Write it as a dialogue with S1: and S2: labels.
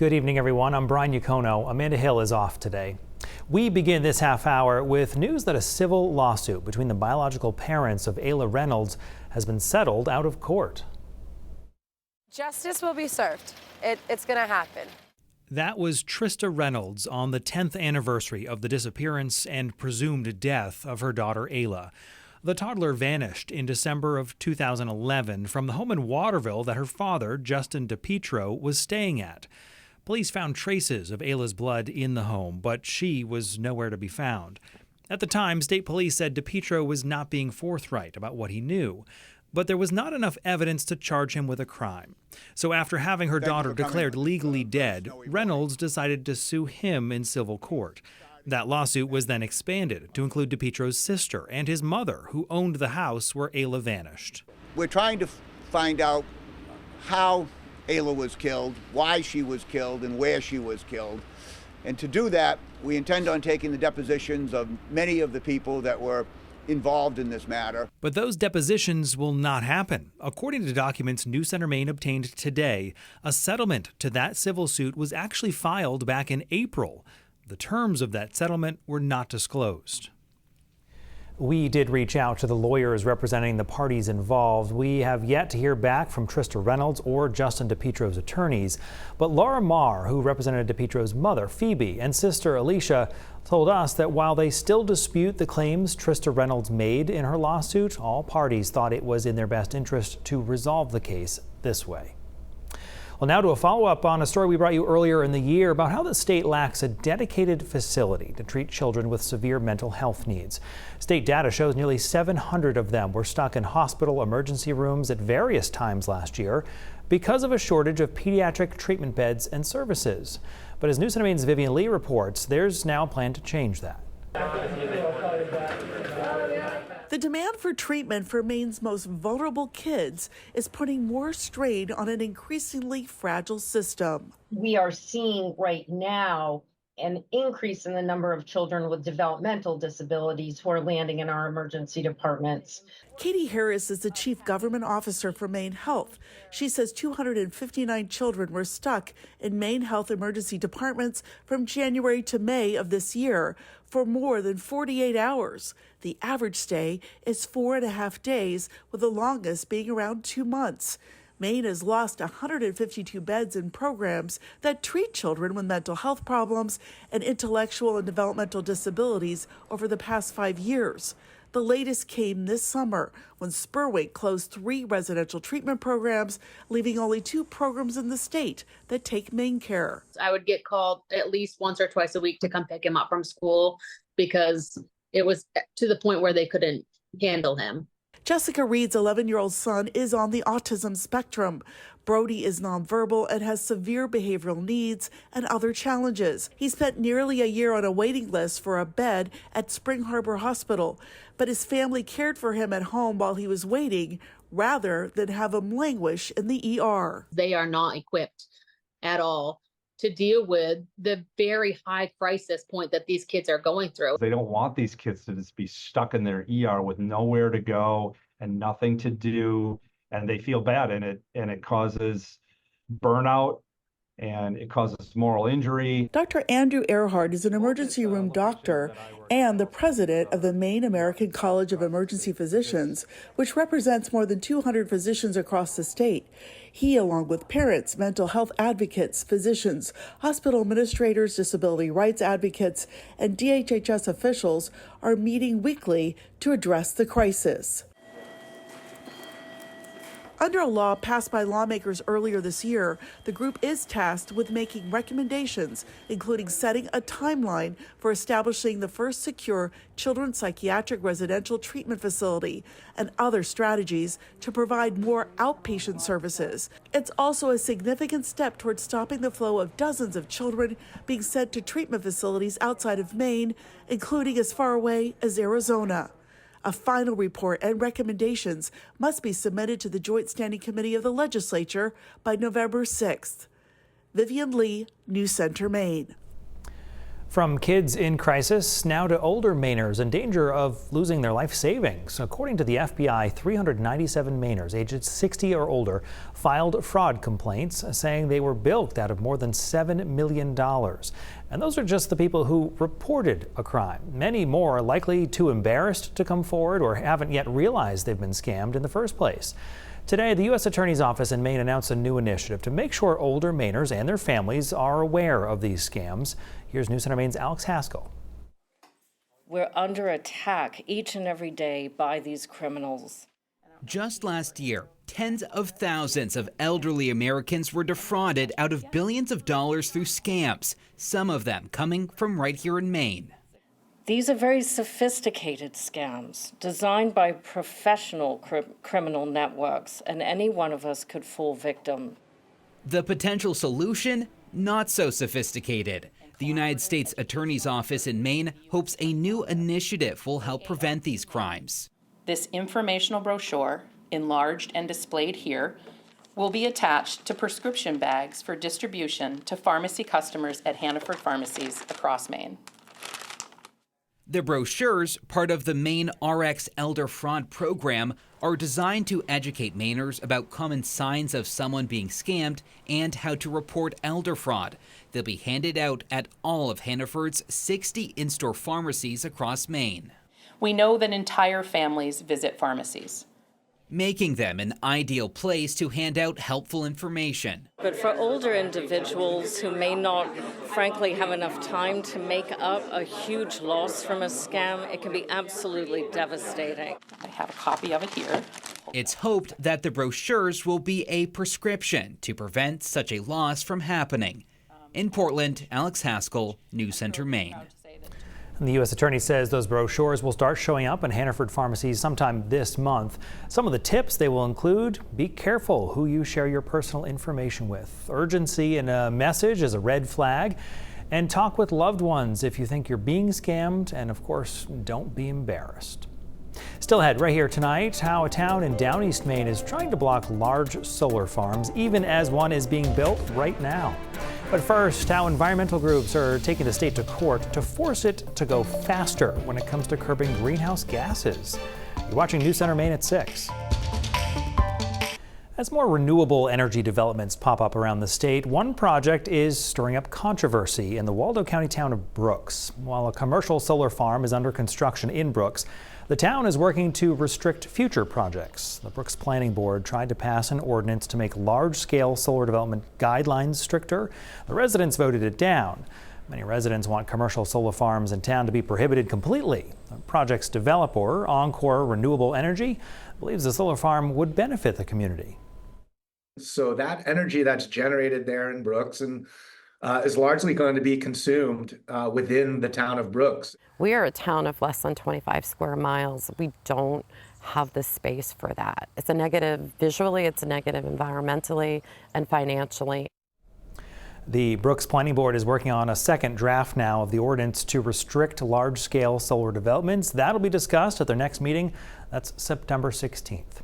S1: Good evening, everyone. I'm Brian Yacono. Amanda Hill is off today. We begin this half hour with news that a civil lawsuit between the biological parents of Ayla Reynolds has been settled out of court.
S2: Justice will be served. It's going to happen.
S1: That was Trista Reynolds on the 10th anniversary of the disappearance and presumed death of her daughter Ayla. The toddler vanished in December of 2011 from the home in Waterville that her father, Justin DePietro, was staying at. Police found traces of Ayla's blood in the home, but she was nowhere to be found. At the time, state police said DePietro was not being forthright about what he knew, but there was not enough evidence to charge him with a crime. So after having her daughter declared legally dead, Reynolds decided to sue him in civil court. That lawsuit was then expanded to include DePietro's sister and his mother, who owned the house where Ayla vanished.
S3: We're trying to find out how Ayla was killed, why she was killed, and where she was killed. And to do that, we intend on taking the depositions of many of the people that were involved in this matter.
S1: But those depositions will not happen. According to documents News Center Maine obtained today, a settlement to that civil suit was actually filed back in April. The terms of that settlement were not disclosed. We did reach out to the lawyers representing the parties involved. We have yet to hear back from Trista Reynolds or Justin DePietro's attorneys. But Laura Marr, who represented DePietro's mother, Phoebe, and sister, Alicia, told us that while they still dispute the claims Trista Reynolds made in her lawsuit, all parties thought it was in their best interest to resolve the case this way. Well, now to a follow-up on a story we brought you earlier in the year about how the state lacks a dedicated facility to treat children with severe mental health needs. State data shows nearly 700 of them were stuck in hospital emergency rooms at various times last year because of a shortage of pediatric treatment beds and services. But as News Center Maine's Vivian Lee reports, there's now a plan to change that.
S4: The demand for treatment for Maine's most vulnerable kids is putting more strain on an increasingly fragile system.
S5: We are seeing right now an increase in the number of children with developmental disabilities who are landing in our emergency departments.
S4: Katie Harris is the chief government officer for Maine Health. She says 259 children were stuck in Maine Health emergency departments from January to May of this year for more than 48 hours. The average stay is 4.5 days, with the longest being around 2 months. Maine has lost 152 beds in programs that treat children with mental health problems and intellectual and developmental disabilities over the past 5 years. The latest came this summer when Spurwink closed 3 residential treatment programs, leaving only 2 programs in the state that take Maine care.
S6: I would get called at least once or twice a week to come pick him up from school because it was to the point where they couldn't handle him.
S4: Jessica Reed's 11-year-old son is on the autism spectrum. Brody is nonverbal and has severe behavioral needs and other challenges. He spent nearly a year on a waiting list for a bed at Spring Harbor Hospital, but his family cared for him at home while he was waiting rather than have him languish in the ER.
S6: They are not equipped at all to deal with the very high crisis point that these kids are going through.
S7: They don't want these kids to just be stuck in their ER with nowhere to go and nothing to do, and they feel bad, and it causes burnout and it causes moral injury.
S4: Dr. Andrew Earhart is an emergency room doctor and the president of the Maine American College of Emergency Physicians, which represents more than 200 physicians across the state. He, along with parents, mental health advocates, physicians, hospital administrators, disability rights advocates, and DHHS officials, are meeting weekly to address the crisis. Under a law passed by lawmakers earlier this year, the group is tasked with making recommendations, including setting a timeline for establishing the first secure children's psychiatric residential treatment facility and other strategies to provide more outpatient services. It's also a significant step towards stopping the flow of dozens of children being sent to treatment facilities outside of Maine, including as far away as Arizona. A final report and recommendations must be submitted to the Joint Standing Committee of the Legislature by November 6th. Vivian Lee, News Center, Maine.
S1: From kids in crisis now to older Mainers in danger of losing their life savings. According to the FBI, 397 Mainers aged 60 or older filed fraud complaints saying they were bilked out of more than $7 million. And those are just the people who reported a crime. Many more are likely too embarrassed to come forward or haven't yet realized they've been scammed in the first place. Today, the U.S. Attorney's Office in Maine announced a new initiative to make sure older Mainers and their families are aware of these scams. Here's News Center Maine's Alex Haskell.
S8: We're under attack each and every day by these criminals.
S9: Just last year, tens of thousands of elderly Americans were defrauded out of billions of dollars through scams, some of them coming from right here in Maine.
S8: These are very sophisticated scams designed by professional criminal networks, and any one of us could fall victim.
S9: The potential solution? Not so sophisticated. The United States Attorney's Office in Maine hopes a new initiative will help prevent these crimes.
S10: This informational brochure, enlarged and displayed here, will be attached to prescription bags for distribution to pharmacy customers at Hannaford pharmacies across Maine.
S9: The brochures, part of the Maine RX Elder Fraud Program, are designed to educate Mainers about common signs of someone being scammed and how to report elder fraud. They'll be handed out at all of Hannaford's 60 in-store pharmacies across Maine.
S10: We know that entire families visit pharmacies,
S9: making them an ideal place to hand out helpful information.
S8: But for older individuals who may not, frankly, have enough time to make up a huge loss from a scam, it can be absolutely devastating.
S10: I have a copy of it here.
S9: It's hoped that the brochures will be a prescription to prevent such a loss from happening. In Portland, Alex Haskell, News Center, Maine.
S1: And the U.S. Attorney says those brochures will start showing up in Hannaford pharmacies sometime this month. Some of the tips they will include: be careful who you share your personal information with. Urgency in a message is a red flag. And talk with loved ones if you think you're being scammed. And of course, don't be embarrassed. Still ahead right here tonight, how a town in down East Maine is trying to block large solar farms, even as one is being built right now. But first, how environmental groups are taking the state to court to force it to go faster when it comes to curbing greenhouse gases. You're watching News Center Maine at 6. As more renewable energy developments pop up around the state, one project is stirring up controversy in the Waldo County town of Brooks. While a commercial solar farm is under construction in Brooks, the town is working to restrict future projects. The Brooks Planning Board tried to pass an ordinance to make large-scale solar development guidelines stricter. The residents voted it down. Many residents want commercial solar farms in town to be prohibited completely. The project's developer, Encore Renewable Energy, believes the solar farm would benefit the community.
S11: So that energy that's generated there in Brooks and is largely going to be consumed within the town of Brooks.
S12: We are a town of less than 25 square miles. We don't have the space for that. It's a negative visually, it's a negative environmentally and financially.
S1: The Brooks Planning Board is working on a second draft now of the ordinance to restrict large-scale solar developments. That'll be discussed at their next meeting. That's September 16th.